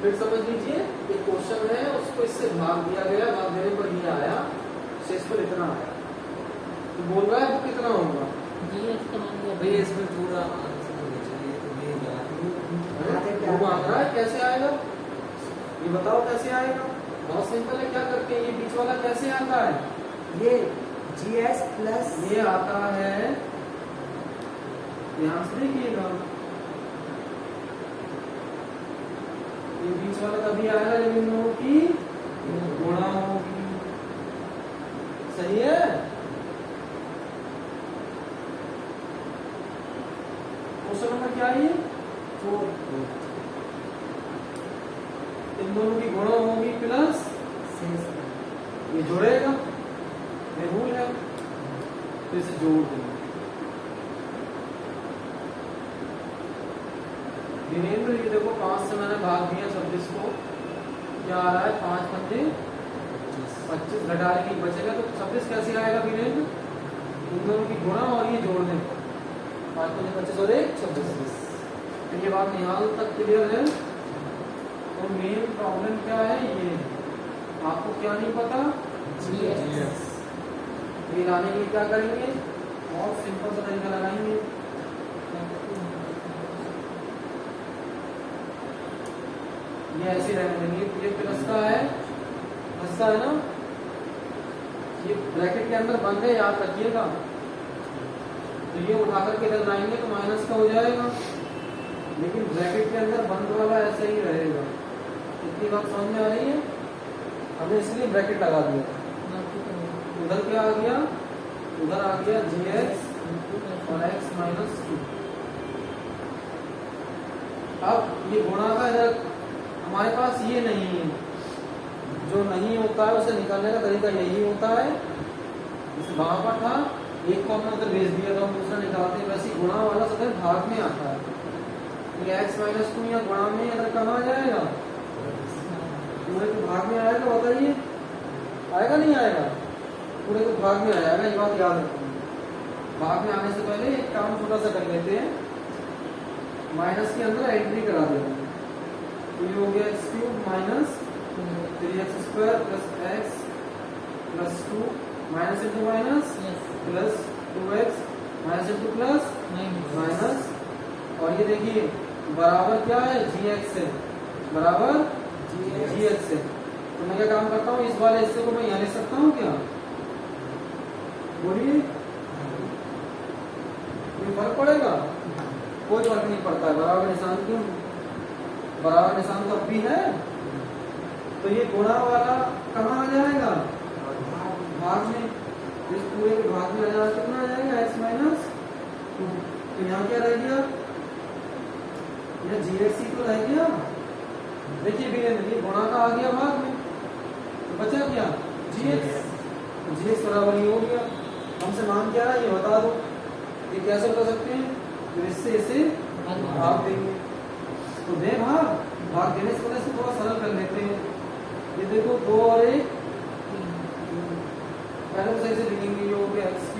फिर समझ लीजिए ये क्वेश्चन है, उसको इससे भाग दिया गया, भाग देने पर ये आया, शेषफल इतना आया। तो बोल रहा है वो कितना होगा भैया इसमें पूरा वो मांग रहा है, कैसे आएगा ये बताओ, कैसे आएगा? बहुत सिंपल है, क्या करते हैं, ये बीच वाला कैसे आता है? ये GS प्लस ये आता है, ध्यान से देखिएगा, ये बीच वाला तभी आएगा जब इन दोनों की गुणा होगी। सही है? क्वेश्चन नंबर क्या है? 4। इन दोनों की गुणा होगी प्लस ये जोड़ेगा, ये रूल है, तो इसे जोड़ देंगे। वीरेंद्र ये देखो 5 से मैंने भाग दिया 26 को, क्या आ रहा है? 5 पंजे 25, घटा लेंगे बचेगा, तो 26 कैसे आएगा वीरेंद्र? इन दोनों की गुणा और ये जोड़ दें, 5 पंजे 25 और 1 26। तो ये बात निहाल तक क्लियर है? तो मेन प्रॉब्लम क्या है? ये आपको क्या नहीं पता? ये लाने के लिए क्या करेंगे? बहुत सिंपल सा तरीका लगाएंगे। ये ऐसे रहने देंगे, ये प्लस का है, प्लस का है ना, ये ब्रैकेट के अंदर बंद है, याद रखिएगा। तो ये उठा करके इधर लाएंगे तो माइनस का हो जाएगा, लेकिन ब्रैकेट के अंदर बंद वाला ऐसे ही रहेगा। इतनी बात समझ में आ रही है? हमने इसलिए ब्रैकेट लगा दिया। उधर क्या आ गया? उधर आ गया GX और X माइनस 2। अब ये गुणा का इधर हमारे पास ये नहीं है, जो नहीं होता है उसे निकालने का तरीका यही होता है। जैसे वहां पर था, एक को हमने उधर भेज दिया तो हम दूसरा निकालते हैं, वैसे गुणा वाला सदैव भाग में आता है। ये X माइनस 2 या गुणा में अगर कहाँ आ जाएगा? पूरे को भाग में आएगा, बताइए आएगा नहीं आएगा? पूरे को भाग में आ जाएगा, ये बात याद रखिए। भाग में आने से पहले एक काम छोटा सा कर लेते हैं, माइनस के अंदर एंट्री करा देते हैं। तो ये हो गया x³ minus 3x² plus x plus 2 minus into minus plus 2x minus into plus minus, और ये देखिए बराबर क्या है? GX है, बराबर GX है। तो मैं क्या काम करता हूँ, इस वाले हिस्से को मैं यहाँ ले सकता हूँ क्या? बोलिए, कोई फर्क पड़ेगा? कोई फर्क नहीं पड़ता है, बराबर निशान क्यों? बराबर निशान तो अब भी है। तो ये गुणा वाला कहाँ आ जाएगा? भाग में। इस पूरे के भाग में आ जाएगा, कितना आ जाएगा? X minus 2। तो यहाँ क्या रह गया? यह GX ही तो रह गया। देखिए भी ये गुणा का आ गया भाग में, तो बचा क्या? GX। GX बराबर ये हो गया। हमसे मान क्या रहा है ये बता दो। ये कैसे बता सकते हैं? तो इससे इसे भाग देंगे, तो दे भाग देने से पहले थोड़ा सरल कर लेते हैं। ये देखो 2 और 1, पहले सही से लिखेंगे, ये हो गया x³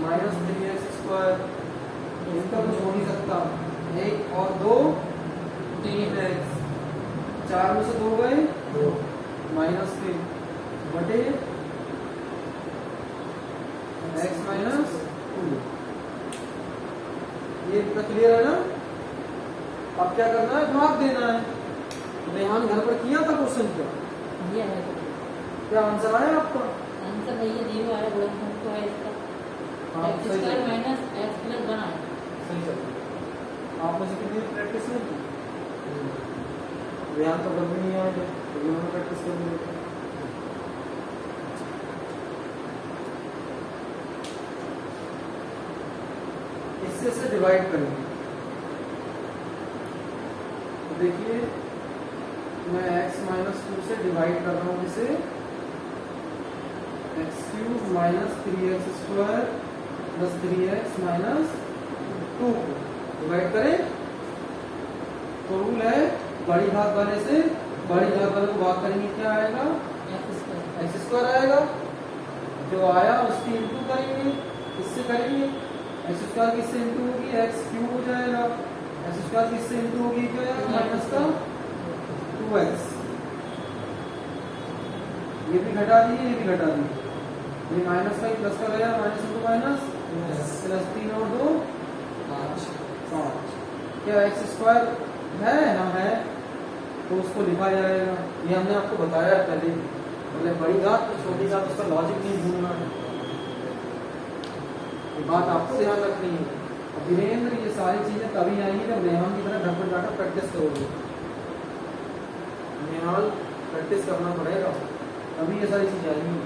माइनस 3x², इसका कुछ हो नहीं सकता। 1 और 2 3x, 4 में से 2 गए, माइनस 3 बटे x माइनस 2। ये इतना क्लियर है ना? अब क्या करना है? भाग देना है। तो ध्यान घर पर किया था क्वेश्चन क्या? क्या आंसर आया आपका? आंसर भैया 0 आया, गुणनफल तो है इसका। x² माइनस x प्लस 1 आया। सही चल। आप मुझे कितनी प्रैक्टिस नहीं की? ध्यान तो कभी नहीं आया, तो उन्होंने प्रैक्टिस कर ली। इससे से डिवाइड करेंगे। तो देखिए मैं x माइनस 2 से डिवाइड कर रहा हूँ इसे, x³ minus 3x² plus 3x minus 2 को डिवाइड करें। तो रूल है बड़ी भाग वाले से बड़ी भाग वाले को भाग करेंगे, क्या आएगा? x² आएगा। जो आया उसकी इंटू करेंगे, इससे करेंगे। x² किससे इंटू होगी? x³ हो जाएगा। x² किससे इंटू होगी? जो है माइनस का 2x, ये भी घटा दिए, ये भी घटा दिए, ये माइनस का ही प्लस का गया, माइनस इंटू माइनस प्लस 3 और 2 5। क्या एक्स स्क्वायर है ना है, तो उसको लिखा जाएगा। ये हमने आपको बताया पहले, मतलब बड़ी बात तो छोटी बात, उसका लॉजिक नहीं भूलना है, ये बात आपको ध्यान रखनी है। और वीरेंद्र, ये सारी चीजें तभी आएंगी जब रेहान की तरह ढक्कन जाकर प्रैक्टिस करोगे। नेहाल प्रैक्टिस करना पड़ेगा, तभी ये सारी चीजें आएंगी।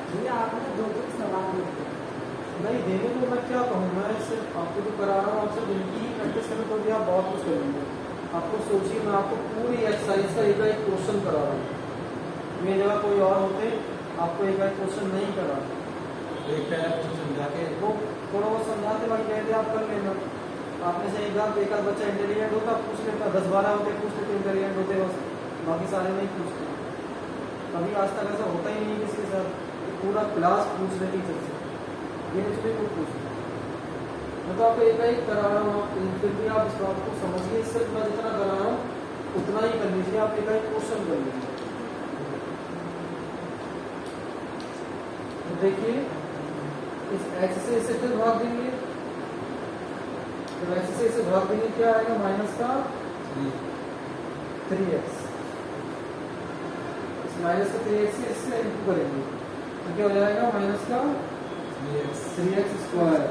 भैया आपने 2-3 सवाल दिए नहीं देने को मैं क्या कहूँ, मैं सिर्फ आपको जो करा रहा हूँ, आपसे इनकी ही प्रैक्टिस करने तो भी आप बहुत कुछ करेंगे। आपको सोचिए, मैं आपको पूरी एक्सरसाइज का एक क्वेश्चन करा रहा हूँ। मेरी जगह कोई और होते आपको एक क्वेश्चन नहीं करा, एक समझा के वो थोड़ा बहुत समझाते भाई कहते आप कर लेना। आपने से एक आध बच्चा इंटेलिजेंट होता पूछ लेता, 10-12 होते पूछ लेते इंटेलिजेंट होते, बस बाकी सारे नहीं पूछते। कभी आज तक ऐसा होता ही नहीं किसी के साथ, पूरा क्लास पूछ लेती टीचर से, ये मुझे कोई पूछता। मैं तो आपको एक करा रहा हूँ, फिर भी आप इस बात को समझिए। सिर्फ मैं जितना करा रहा हूँ उतना ही कर लीजिए, आप एक क्वेश्चन कर लीजिए। तो देखिए, इस x से इसे फिर भाग देंगे, तो x से इसे भाग देंगे, क्या आएगा माइनस का 3x, इस माइनस का 3x से इससे इंटू करेंगे तो क्या हो जाएगा माइनस का 3x स्क्वायर,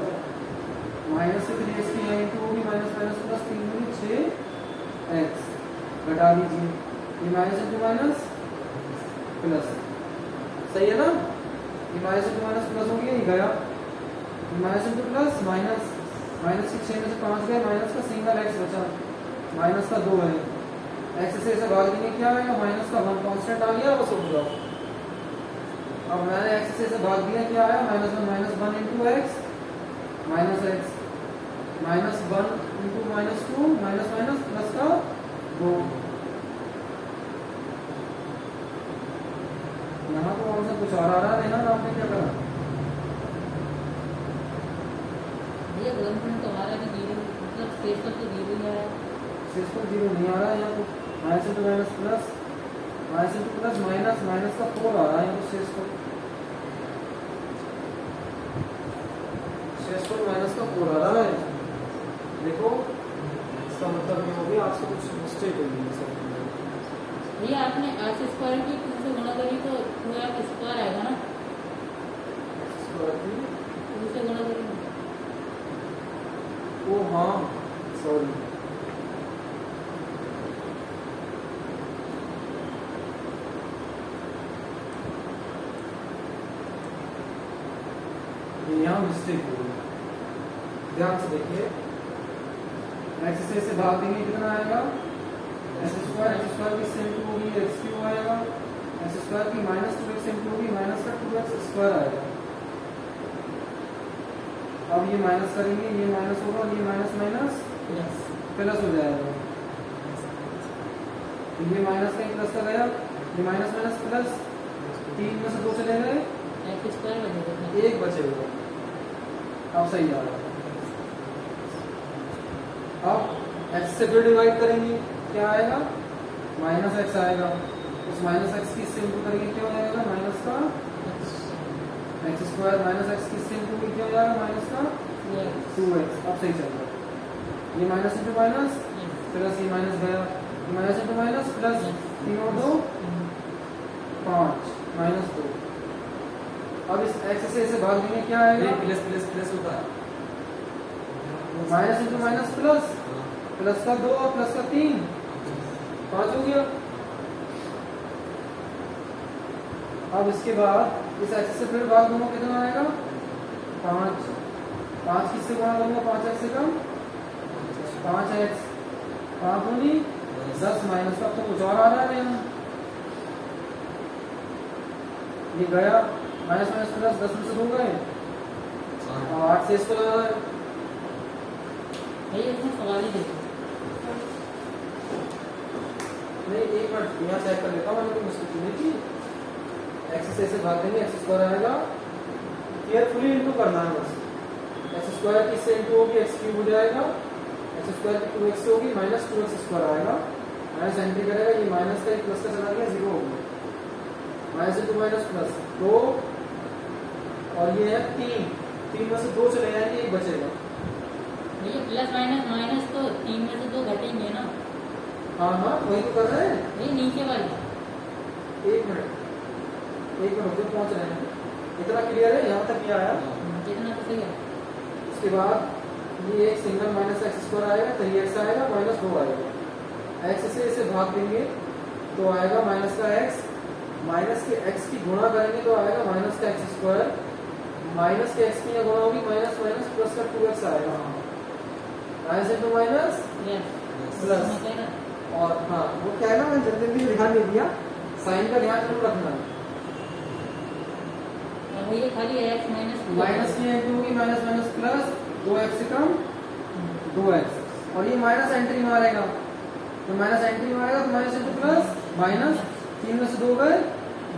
माइनस से 3x की यहाँ इंटू होगी, माइनस माइनस प्लस 3 दूनी 6x, घटा दीजिए, ये माइनस इंटू माइनस प्लस, सही है ना। ये माइनस इंटू माइनस प्लस हो गया, ये गया, minus into plus minus, minus की 6 में से 5 गए, माइनस का सिंगल x बचा, माइनस का 2 है, x से इसे भाग देंगे, क्या आएगा माइनस का 1 कांस्टेंट आ गया, बस उठ जाओ। अब मैंने x से इसे भाग दिया, क्या आया -1 into x minus x, -1 into -2 minus minus plus का 2। यहाँ तो हमसे कुछ और आ रहा है ना, आपने क्या करा? ये गुणनफल तो हमारा भी 0, मतलब शेषफल तो 0 ही आया, शेषफल 0 नहीं आ रहा है, यहाँ तो minus into minus plus, minus into plus minus, minus का 4 आ रहा है, यहाँ तो शेषफल माइनस का 4 आ रहा है। देखो इसका मतलब ये हो गया, आपसे कुछ मिस्टेक हो गई है। भैया आपने x स्क्वायर की 2 से गुणा करी तो 2x स्क्वायर आएगा ना, 2 से गुणा करी। ओ हाँ सॉरी, यहाँ मिस्टेक हो गई, ध्यान से देखिए। x से भाग देंगे, कितना आएगा x स्क्वायर की सेम 2 होगी, x क्यूब आएगा, x स्क्वायर की -2x इंटू होगी, माइनस का 2x स्क्वायर आएगा। अब ये माइनस करेंगे, ये माइनस होगा, ये माइनस माइनस प्लस हो जाएगा, ये माइनस का प्लस का गया, ये माइनस माइनस प्लस, 3 में से 2 चले गए, x स्क्वायर बचेगा, 1 बचेगा। अब सही आ रहा है। अब x से फिर डिवाइड करेंगे, क्या आएगा -x आएगा, उस -x की इससे इंटू करेंगे, क्या हो जाएगा माइनस का x स्क्वायर, -x की इससे इंटू क्या हो जाएगा माइनस का 2x। अब सही चल रहा है, ये माइनस इंटू माइनस प्लस, ये माइनस गया, ये माइनस इंटू माइनस प्लस, 3 और 2 5 -2। अब इस x से इसे भाग देंगे, क्या आएगा प्लस प्लस प्लस होता है, minus into minus plus, plus का 2 और प्लस का 3 5 हो गया। अब इसके बाद इस x से फिर भाग दूंगा, कितना आएगा 5, 5 किससे गुणा करूंगा, 5x से कम 5x, 5 दूनी 10, माइनस का तो कुछ और आ रहा है यहाँ, ये गया, माइनस माइनस प्लस, 10 में से 2 गए, 8 से इसको लगा है। भैया इसमें सवाल ही देखो, नहीं एक मिनट यहाँ चेक कर लेता हूँ, मैंने मिस्टेक नहीं की। x से भाग देंगे, x स्क्वायर आएगा, केयरफुली इंटू करना है बस, x स्क्वायर की से इंटू होगी, x क्यूब हो जाएगा, एक्स स्क्वायर की 2x से होगी माइनस 2x स्क्वायर आएगा, माइनस एंट्री करेगा, ये माइनस का एक प्लस का चला गया, 0 हो गया, माइनस इंटू माइनस प्लस 2 और ये है 3 में से 2 चले जाएंगे, एक बचेगा। ये प्लस माइनस माइनस तो 3 में से 2 घटेंगे ना। हाँ हाँ वही तो कर रहे हैं। ये नीचे वाली। एक मिनट जो पहुंच रहे हैं, इतना क्लियर है, यहाँ तक क्या आया? कितना तो सही है। उसके बाद ये एक सिंगल माइनस एक्स स्क्वायर आएगा, 3x आएगा, माइनस 2 आएगा, x से इसे भाग देंगे तो आएगा माइनस का x, माइनस के x की गुणा करेंगे तो आएगा माइनस का एक्स स्क्वायर, माइनस के x की यहाँ गुणा होगी माइनस माइनस प्लस का 2x आएगा, माइनस इंटू माइनस प्लस। और हाँ वो क्या है ना, मैंने जल्दी ध्यान नहीं दिया, साइन का ध्यान जरूर रखना है। ये खाली x माइनस माइनस की एंट्री होगी माइनस माइनस प्लस 2x से कम 2x, और ये माइनस एंट्री मारेगा तो माइनस एंट्री मारेगा तो माइनस इंटू प्लस माइनस, 3 में से 2 गए,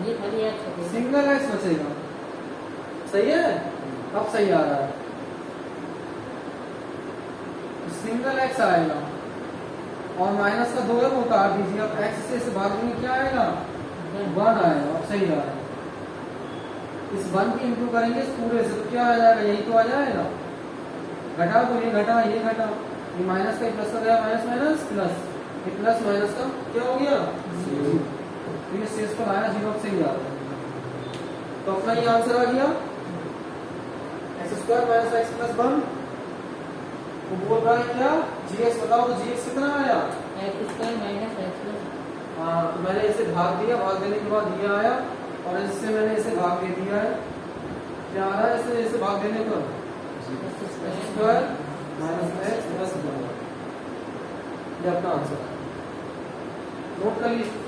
ये खाली x है। सिंगल x बचेगा। सही है, अब सही आ रहा है, सिंगल x आएगा और माइनस का 2 है वो उतार दीजिए, अब x से इसे भाग देंगे क्या आएगा? 1 आएगा, अब सही आ रहा है। इस 1 की इंटू करेंगे इस पूरे से तो क्या आ जाएगा? यही तो आ जाएगा, घटा तो ये घटा, ये माइनस का प्लस का गया, माइनस माइनस प्लस, ये प्लस माइनस का क्या हो गया? 0। तो ये शेष पर आया 0, अब सही आ रहा है। तो अपना ये आंसर आ गया x square minus x plus 1। वो बोल रहा है क्या? जीएक्स बताओ, तो जीएक्स कितना आया? X square minus x plus. हाँ तो मैंने इसे भाग दिया, भाग देने के बाद ये आया और इससे मैंने इसे भाग दे दिया है, क्या आ रहा है इसे भाग देने पर? X square minus x plus 1, ये अपना आंसर है। नोट कर लीजिए।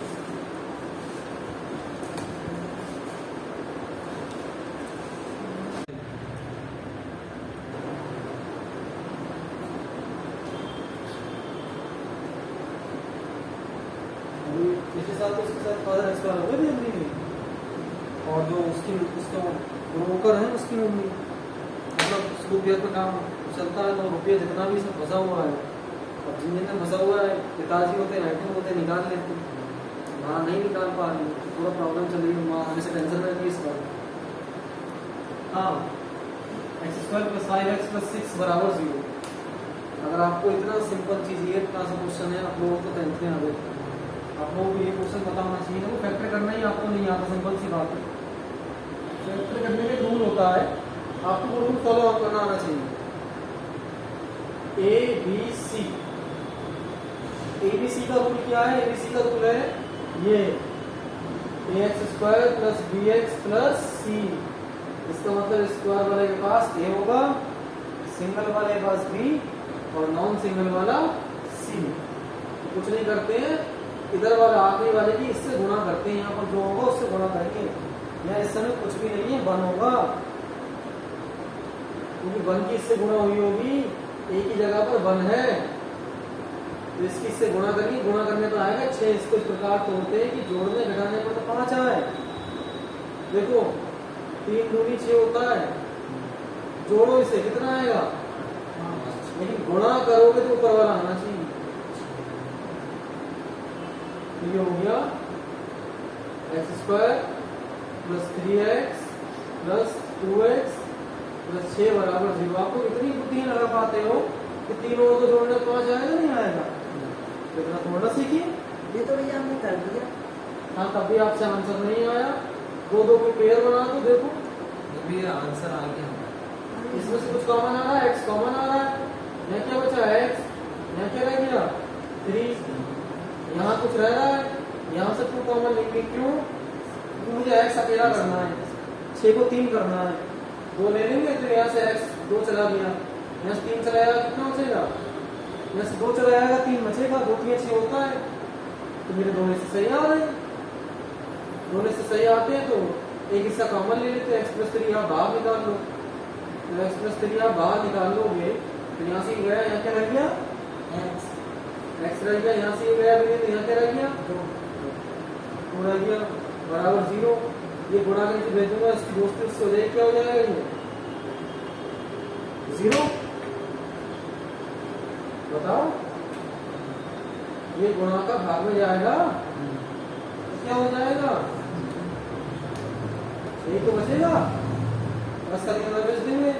इसके साथ तो उसके साथ फादर एक्सपायर हो गए थे में, और जो उसका ब्रोकर है उसकी मम्मी, मतलब रुपये पे काम चलता है तो रुपये जितना भी सब फंसा हुआ है, और जिनमें फंसा हुआ है पिताजी होते हैं, आइटम होते हैं, निकाल लेते हैं, माँ नहीं निकाल पा रही, पूरा प्रॉब्लम चल रही है, माँ हमेशा टेंशन रहती है इस बार। हाँ x square plus 5x plus 6 बराबर 0। अगर आपको इतना सिंपल चीज ये क्लास क्वेश्चन है, आप लोगों को टेंथ में आ गए, आप लोगों को ये क्वेश्चन पता होना चाहिए ना, वो फैक्टर करना ही आपको नहीं आता, सिंपल सी बात है। फैक्टर करने में रूल होता है, आपको वो रूल फॉलो अप करना आना चाहिए। ABC का रूल क्या है? ABC का रूल है ये ax square plus bx plus c। इसका मतलब स्क्वायर वाले के पास a होगा, सिंगल वाले के पास b और नॉन सिंगल वाला c। कुछ नहीं करते हैं, इधर वाला आखिरी वाले की इससे गुणा करते हैं, यहाँ पर जो होगा उससे गुणा करेंगे। यहाँ इस समय कुछ भी नहीं है, 1 होगा, क्योंकि 1 की इससे गुणा हुई होगी, एक ही जगह पर 1 है, तो इसकी इससे गुणा करेंगे, गुणा करने पर आएगा 6। इसको इस प्रकार तो होते हैं कि जोड़ने घटाने पर तो 5 आए, देखो 3 दूनी 6 होता है, जोड़ो इसे कितना आएगा, लेकिन गुणा करोगे तो ऊपर वाला आना चाहिए। ये हो गया x square plus 3x plus 2x plus 6 बराबर 0। आपको इतनी बुद्धि लगा पाते हो कि तीनों को जोड़ने 5 आएगा नहीं आएगा, इतना थोड़ा सीखिए। ये तो भैया हमने कर दिया। हाँ तब भी आपसे आंसर नहीं आया, 2 की पेयर बना दो, देखो अभी आंसर आ गया। इसमें से कुछ कॉमन आ रहा है, x कॉमन आ रहा है, यहाँ क्या बचा x, यहाँ क्या रह गया 3, यहाँ कुछ रह रहा है, यहाँ से 2 कॉमन लेंगे, क्यों? क्योंकि मुझे x अकेला करना है, 6 को 3 करना है, 2 ले लेंगे, तो यहाँ से x 2 चला गया, यहाँ से 3 चला जाएगा, कितना बचेगा? यहाँ से 2 चला जाएगा, 3 बचेगा, 2 3 6 होता है, तो मेरे दोनों से सही आ रहे हैं, दोनों से सही आते हैं तो एक हिस्सा कॉमन ले लेते हैं, x प्लस 3 आप बाहर निकाल लो, तो x प्लस 3 आप बाहर निकाल लोगे तो यहाँ से गया, यहाँ क्या रह गया x रह गया, यहाँ से ये गया भी तो यहाँ क्या रह गया 2 रह गया बराबर 0। ये गुणा करके भेज दूंगा, इसकी दोस्ती उससे हो जाएगी, क्या हो जाएगा ये 0। बताओ, ये गुणा का भाग में जाएगा तो क्या हो जाएगा, यही तो बचेगा, बस का निकाल बेच देंगे।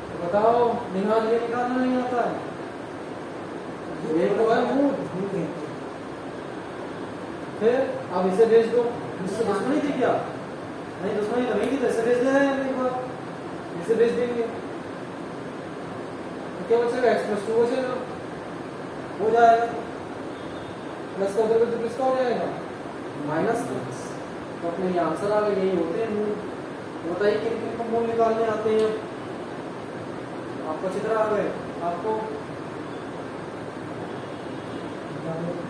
तो बताओ निकाल ये निकालना नहीं आता है, ये तो है मूल। फिर अब इसे बेच दो, इससे दुश्मनी थी क्या, नहीं दुश्मनी तो नहीं थी, तो इसे बेच देना है एक बार, इसे बेच देंगे तो क्या बचेगा, x + 2 बचेगा, हो जाएगा। प्लस का उधर तो किसका हो जाएगा, माइनस का। तो अपने ये आंसर आ गए, यही होते हैं मूल। बताइए किन किन को मूल निकालने आते हैं, आपको चित्र आ गए, आपको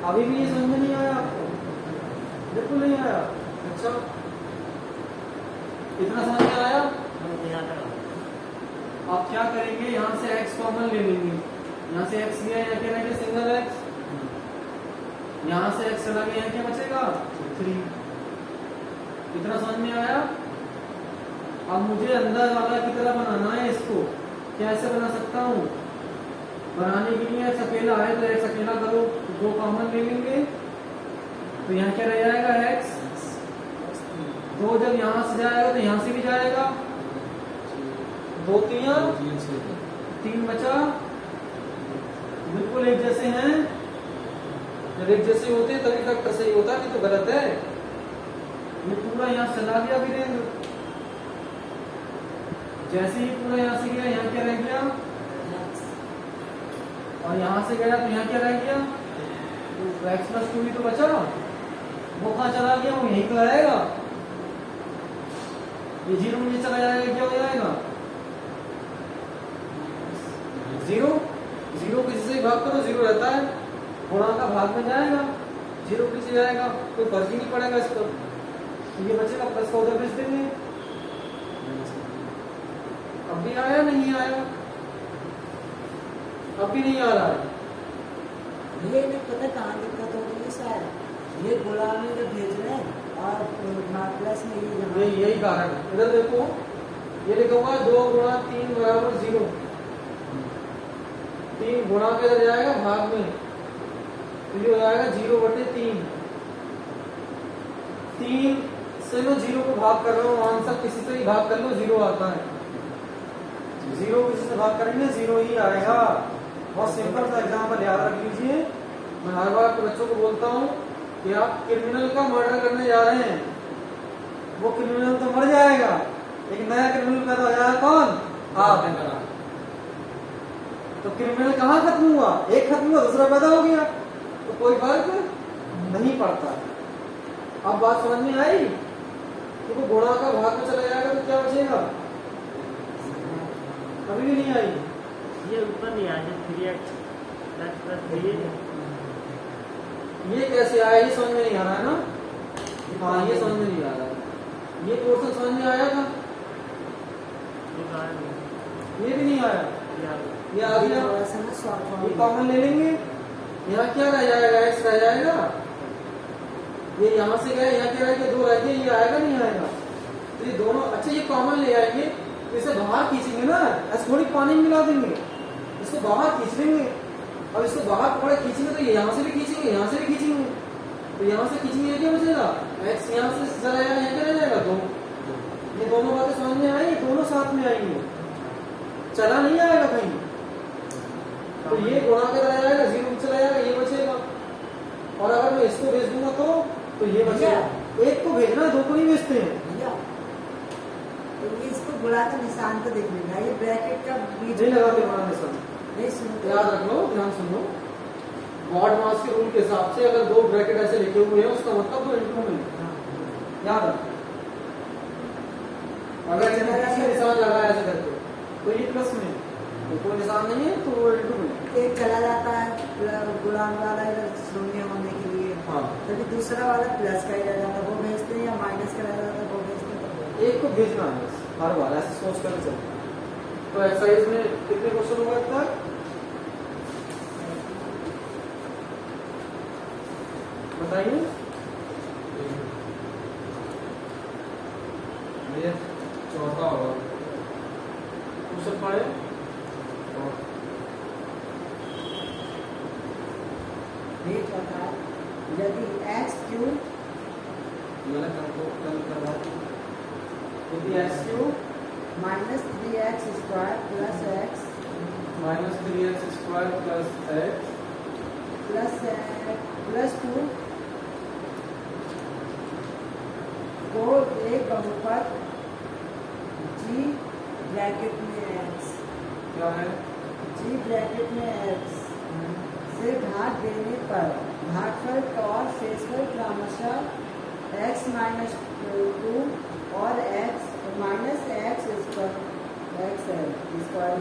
अभी भी ये समझ में नहीं आया, आपको बिल्कुल नहीं आया। अच्छा इतना समझ में आया। आप क्या करेंगे, यहाँ से x कॉमन ले लेंगे, यहाँ से x लिया, यहाँ क्या रहेगा सिंगल x, यहाँ से x चला गया, यहाँ क्या बचेगा 3। इतना समझ में आया। अब मुझे अंदर वाला की तरह बनाना है इसको, कैसे बना सकता हूँ, बनाने के लिए x अकेला है तो x अकेला करो, 2 कॉमन ले लेंगे तो यहाँ क्या रह जाएगा x, 2 जब यहाँ से जाएगा तो यहाँ से भी जाएगा, 2 3 बचा, बिल्कुल एक जैसे हैं। जब एक जैसे होते हैं तभी फैक्टर सही होता है, नहीं तो गलत है। ये पूरा यहाँ चला गया वीरेंद्र, जैसे ही पूरा यहाँ से गया, यहाँ क्या रह गया, और यहाँ से गया तो यहाँ क्या रह गया, तो x + 2 ही तो बचा, वो कहाँ चला गया, वो यहीं तो रहेगा। ये 0 में चला जाएगा, क्या हो जाएगा 0, 0 किसी से भाग करो 0 रहता है, गुणा का भाग में जाएगा, 0 किसी जाएगा, कोई फर्क ही नहीं पड़ेगा इस पर। तो ये बचेगा, प्लस का उधर बेच देंगे। अब भी आया नहीं आया, अब भी नहीं आ रहा है। ये नहीं पता कहाँ दिक्कत हो रही है शायद, ये गुलाम में जो भेज रहे हैं और प्लस में ये यही कारण है। इधर देखो, ये लिखा हुआ है 2 × 3 = 0, 3 गुणा के इधर जाएगा भाग में, तो ये हो जाएगा 0/3। 3 से मैं 0 को भाग कर रहा हूँ, आंसर किसी से ही भाग कर लो 0 आता है, 0 किसी से भाग करेंगे 0 ही आएगा। बहुत सिंपल सा एग्जाम्पल याद रख लीजिए। मैं हर बार बच्चों को बोलता हूँ कि आप क्रिमिनल का मर्डर करने जा रहे हैं, वो क्रिमिनल तो मर जाएगा, एक नया क्रिमिनल पैदा हो जाएगा, कौन, आप। तो क्रिमिनल कहाँ खत्म हुआ, एक खत्म हुआ दूसरा पैदा हो गया, तो कोई फर्क नहीं पड़ता। अब बात समझ में आई कि वो गुणा का भाग में चला जाएगा तो क्या बचेगा, अभी भी नहीं आई। ये ऊपर नहीं आया, 3x + 3 ये कैसे आया, ये समझ में नहीं आ रहा है ना। हाँ ये समझ में नहीं आ रहा है, ये पोर्शन समझ में आया था, ये भी नहीं आया, ये आ गया। ये कॉमन ले लेंगे, यहाँ क्या रह जाएगा, x रह जाएगा, ये यहाँ से गया, यहाँ क्या रह गया 2 रह गया, ये आएगा नहीं आएगा, तो ये दोनों, अच्छा ये कॉमन ले आएंगे तो इसे बाहर खींचेंगे ना, ऐसे थोड़ी पानी में मिला देंगे, इसको बाहर खींच लेंगे। अब इसको बाहर थोड़ा खींचेंगे तो ये यहाँ से भी खींचेंगे, यहाँ से भी खींचेंगे, तो यहाँ से खींचेंगे क्या बचेगा, x यहाँ से चला जाएगा, यहाँ क्या रह जाएगा 2। ये दोनों बातें समझ में आई, दोनों साथ में आएंगे, चला नहीं आएगा कहीं। तो ये गुणा के रह जाएगा, 0 चला जाएगा, ये बचेगा। और अगर मैं इसको भेज दूंगा तो ये बचेगा। एक को भेजना, 2 को नहीं भेजते हैं। तो ये इसको गुणा का निशान तो देख लेना, ये ब्रैकेट का बीच नहीं लगा के बना निशान, नहीं सुनते, याद रख लो, ध्यान सुनो। गॉड मास के रूल के हिसाब से अगर 2 ब्रैकेट ऐसे लिखे हुए हैं उसका मतलब 2 इंटू में, याद रख। अगर ऐसे निशान लगा है ऐसे करके तो ये प्लस में, तो कोई निशान नहीं है तो वो इंटू में। एक चला जाता है गुलाम वाला इधर शून्य होने के लिए, हाँ तभी दूसरा वाला प्लस का ही रह जाता है, वो भेजते हैं, या माइनस का रह जाता है वो भेजते हैं। एक को भेजना है हर बार, ऐसे सोच कर चलते। तो एक्सरसाइज में कितने क्वेश्चन होगा अब तक, बताइए। ये चौथा होगा, क्वेश्चन पढ़े। ये चौथा यदि एक्स क्यूब गलत हमको कल करवा यदि x cube minus 3x square plus x minus 3x square plus 2 को एक बहुपद g ब्रैकेट में x क्या है g ब्रैकेट में x से भाग देने पर भागफल और शेषफल क्रमशः x माइनस 2 और x minus x square x है स्क्वायर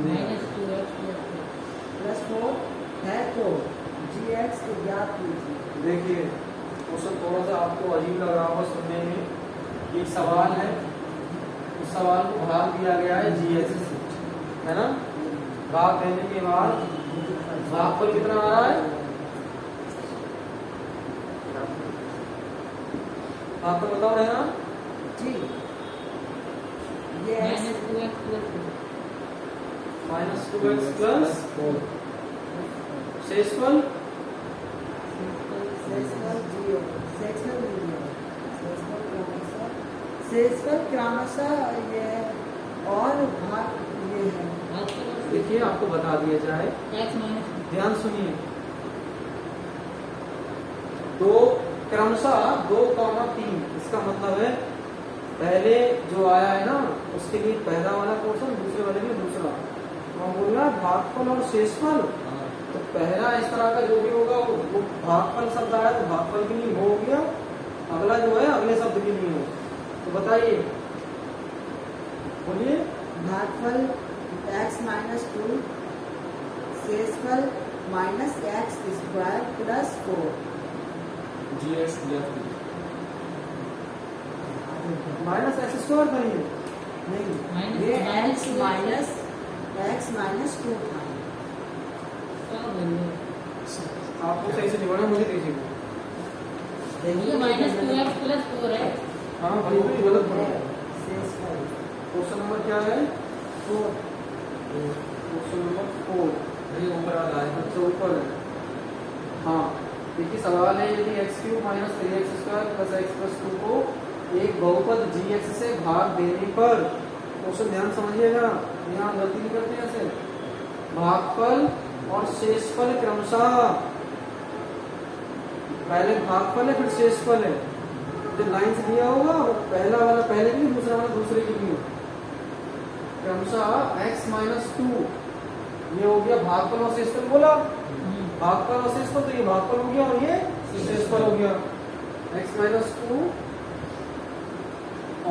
माइनस 2x प्लस 4 है तो जी एक्स को ज्ञात कीजिए। देखिए क्वेश्चन थोड़ा सा आपको अजीब लग रहा होगा सुनने में। एक सवाल है, उस सवाल को भाग दिया गया है जीएस से, है ना। भाग देने के बाद भागफल कितना आ रहा है, भागफल बताओ है ना जी ये minus 2x plus minus 2x plus शेषफल शेषफल क्रमशः ये और भाग ये है। देखिए आपको बता दिया जाए, x माइनस ध्यान सुनिए। दो क्रमशः 2,3 इसका मतलब है पहले जो आया है ना उसके लिए पहला वाला पोर्शन, दूसरे वाले में दूसरा। हम बोल रहा भागफल और शेषफल, तो पहला इस तरह का जो भी होगा वो भागफल शब्द आया तो भागफल के लिए हो गया, अगला जो है अगले शब्द के लिए हो। तो बताइए, बोलिए। भागफल x माइनस 2 शेषफल माइनस एक्स स्क्वायर प्लस 4 जीएस माइनस एक्स स्क्वायर करिए, नहीं ये x माइनस 2 था। आपको सही से निभाना, मुझे तेजी ये माइनस 2x प्लस 4 है। हाँ भाई भी गलत पड़ा। शेषफल क्वेश्चन नंबर क्या है, 4 क्वेश्चन नंबर 4। ये ऊपर वाला है। अच्छा ऊपर है, हाँ। देखिए सवाल है यदि x cube minus 3x square plus x plus 2 को एक बहुपद जी एक्स से भाग देने पर, क्वेश्चन ध्यान समझिएगा, यहाँ गलती नहीं करते हैं ऐसे। भागफल और शेषफल क्रमशः, पहले भागफल है फिर शेषफल है, जो लाइन से दिया होगा वो पहला वाला पहले के लिए, दूसरा वाला दूसरे के लिए। क्रमशः x माइनस 2 ये हो गया भागफल और शेषफल बोला, भागफल और शेषफल, तो ये भागफल हो गया और ये शेषफल हो गया। x माइनस 2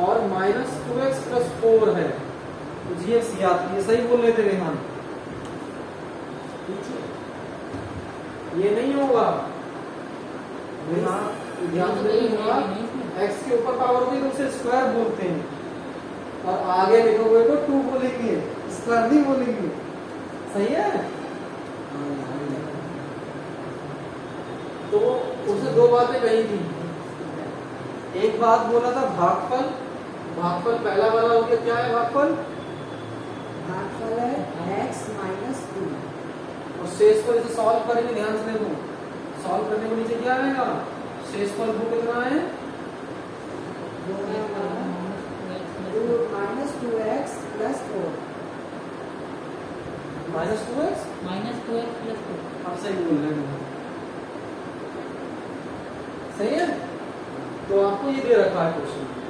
और माइनस 2x प्लस 4 है, तो जी एक्स याद, ये सही बोल रहे थे रेहान, ये नहीं होगा, ध्यान से नहीं होगा। x के ऊपर पावर होगी तो उसे स्क्वायर बोलते हैं, और आगे लिखे हुए को 2 बोलेंगे, स्क्वायर नहीं बोलेंगे। सही है। तो उसने दो बातें कही थी, एक बात बोला था भागफल, भागफल पहला वाला हो गया, क्या है भागफल, भागफल है x माइनस 2 और शेषफल इसे सॉल्व करेंगे, ध्यान से देखो, सॉल्व करने को नीचे क्या आएगा, शेषफल वो कितना है, minus 2x plus 4 minus 2x, minus 2x plus 4। आप सही बोल रहे हैं, सही है। तो आपको ये दे रखा है क्वेश्चन,